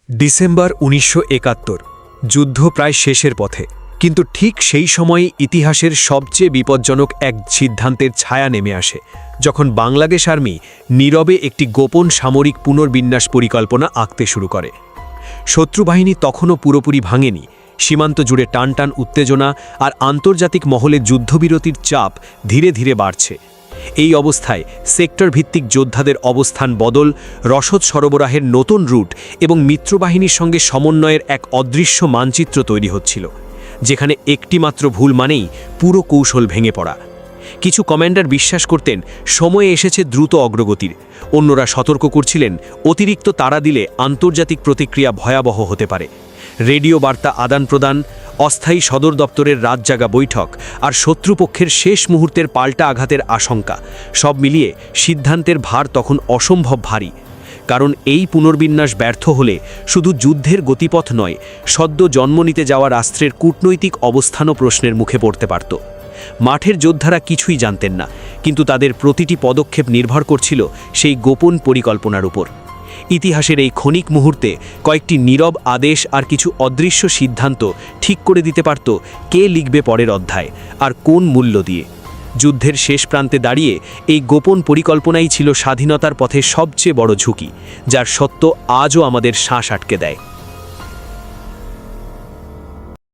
December ১৯৭১। যুদ্ধ প্রায় শেষের পথে, কিন্তু ঠিক সেই সময়ে ইতিহাসের সবচেয়ে বিপজ্জনক এক সিদ্ধান্তের ছায়া নেমে আসে, যখন বাংলাদেশ আর্মি নীরবে একটি গোপন সামরিক পুনর্বিন্যাস পরিকল্পনা আঁকতে শুরু করে। শত্রুবাহিনী তখনও পুরোপুরি ভাঙেনি, সীমান্ত জুড়ে টানটান উত্তেজনা আর আন্তর্জাতিক মহলে যুদ্ধবিরতির চাপ ধীরে ধীরে বাড়ছে। এই অবস্থায় সেক্টর ভিত্তিক যোদ্ধাদের অবস্থান বদল, রসদ সরবরাহের নতুন রুট এবং মিত্রবাহিনীর সঙ্গে সমন্বয়ের এক অদৃশ্য মানচিত্র তৈরি হচ্ছিল, যেখানে একটিমাত্র ভুল মানেই পুরো কৌশল ভেঙে পড়া। কিছু কমান্ডার বিশ্বাস করতেন সময়ে এসেছে দ্রুত অগ্রগতির, অন্যরা সতর্ক করছিলেন অতিরিক্ত তাড়া দিলে আন্তর্জাতিক প্রতিক্রিয়া ভয়াবহ হতে পারে। রেডিও বার্তা আদান প্রদান, অস্থায়ী সদর দপ্তরের রাতজাগা বৈঠক আর শত্রুপক্ষের শেষ মুহূর্তের পাল্টা আঘাতের আশঙ্কা, সব মিলিয়ে সিদ্ধান্তের ভার তখন অসম্ভব ভারী। কারণ এই পুনর্বিন্যাস ব্যর্থ হলে শুধু যুদ্ধের গতিপথ নয়, সদ্য জন্ম নিতে যাওয়া রাষ্ট্রের কূটনৈতিক অবস্থানও প্রশ্নের মুখে পড়তে পারত। মাঠের যোদ্ধারা কিছুই জানতেন না, কিন্তু তাদের প্রতিটি পদক্ষেপ নির্ভর করছিল সেই গোপন পরিকল্পনার উপর। ইতিহাসের এই ক্ষণিক মুহূর্তে কয়েকটি নীরব আদেশ আর কিছু অদৃশ্য সিদ্ধান্ত ঠিক করে দিতে পারত কে লিখবে পরের অধ্যায় আর কোন মূল্য দিয়ে। যুদ্ধের শেষ প্রান্তে দাঁড়িয়ে এই গোপন পরিকল্পনাই ছিল স্বাধীনতার পথে সবচেয়ে বড় ঝুঁকি, যার সত্য আজও আমাদের শ্বাস আটকে দেয়।